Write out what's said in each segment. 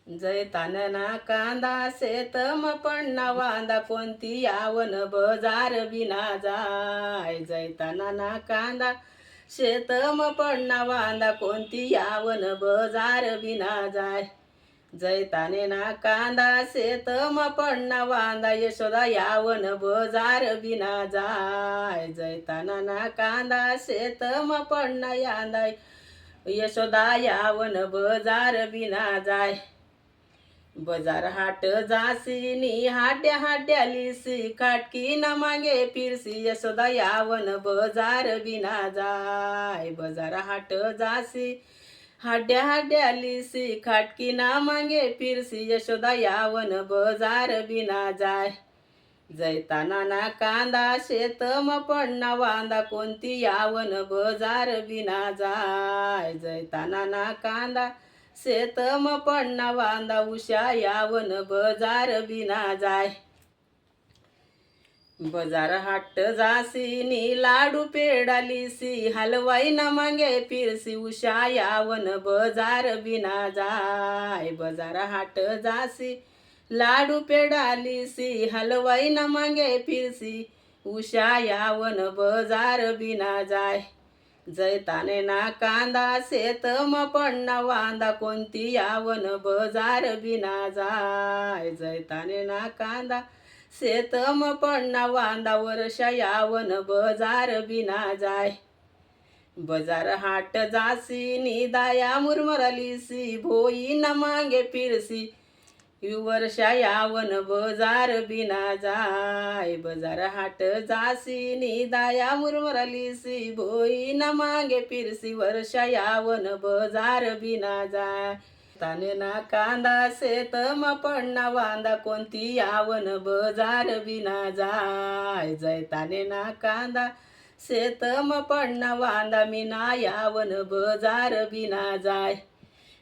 जैतानना कांदा शेतम पण्णा वांदा कोणती यावन बजार बिना जाय. जैतानना कांदा शेतम पण्णा वांदा कोणती यावन बजार बिना जाय. जैतानेना कांदा शेतम पण्णा वांदा यशोदा यावन बजार बिना जाय. जैतानना कांदा शेतम पण्णा यांदा यशोदा यावन बजार बिना जाय. बजार हाट जासी नी हाड्या हाड्या लिसी काटकी न मागे फिरसी यशोदा यावन बजार बिना जाय. बजार हाट जासी हाड्या हाड्या लिसी खाटकी ना मागे फिरसी यशोदा यावन बजार बिना जाय. जैतानना कांदा शेतम पण्णा वांदा कोणती यावन बजार बिना जाय. जैतानना कांदा शेतम पण्णा वांदा उषा यावन बजार बिना जाय. बजार हाट जासी नी लाडू पेडा लिसी हलवाई न मागे फिरसी उषा यावन बजार बिना जाय. बजार हाट जासी लाडू पेडा लिसी हलवाई न मागे फिरसी उषा यावन बजार बिना जाय. जैतानेना कांदा शेतम पण्णा वांदा कोणती यावन बजार बिना जाय. जैतानेना कांदा शेतम पण्णा वांदा वर्षा यावन बजार बिना जाय. बजार हाट जासी नी दाया मुरमरलीसी भोई न मागे फिरसी वर्षा यावन बजार बिना जाय. बजार हाट जासी नी दाया मुरमरलीसी भोई न मागे फिरसी वर्षा यावन बजार बिना जाय. तानेना कांदा शेतम पण्णा वांदा कोणती यावन बजार बिना जाय. जैतानेना कांदा शेतम पण्णा वांदा मीना यावन बजार बिना जाय.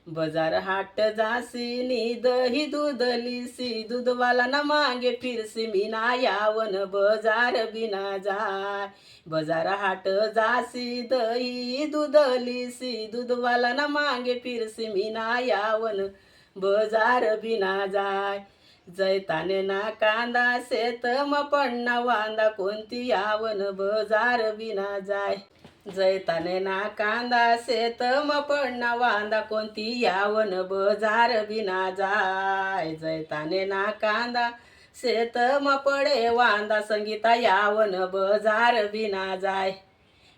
बजार हाट जासी नी दही दूध लिसी दूधवाला न मागे फिरसी मीना यावन बजार बिना जाय. बजार हाट जासी दही दूध लिसी दूधवाला न मागे फिरसी मीना यावन बजार बिना जाय. जैतानेना कांदा शेतम पण्णा वांदा कोणती यावन बजार बिना जाय. जैतानेना कांदा शेतम पण्णा वांदा कोणती यावन बजार बिना जाय. जैतानेना कांदा शेतम पडे वांदा संगीता यावन बजार बिना जाय.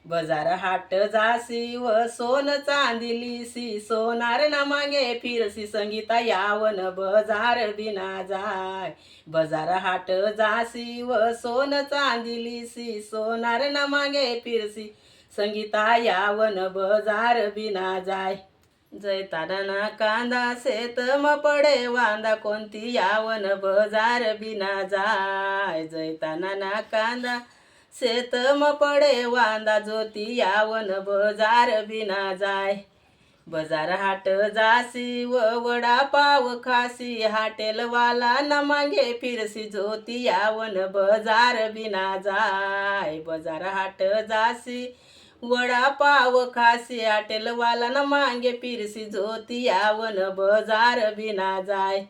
बजार हाट जासी व सोन चांदी लिसी सोनार न मागे फिरसी संगीता यावन बजार बिना जाय. बजार हाट जासी व सोन चांदी लिसी सोनार न मागे फिरसी संगीता यावन बजार बिना जाय. जैतानना कांदा शेतम पडे वांदा कोणती यावन बजार बिना जाय. जैतानना कांदा शेतम पडे वांदा ज्योती यावन बजार बिना जाय. बजार हाट जासी व वडा पाव खासी हाटेलवाला न मागे फिरसी ज्योती यावन बजार बिना जाय. बजार हाट जासी वडा पाव खासी हाटेलवाला न मागे फिरसी ज्योती यावन बजार बिना जाय.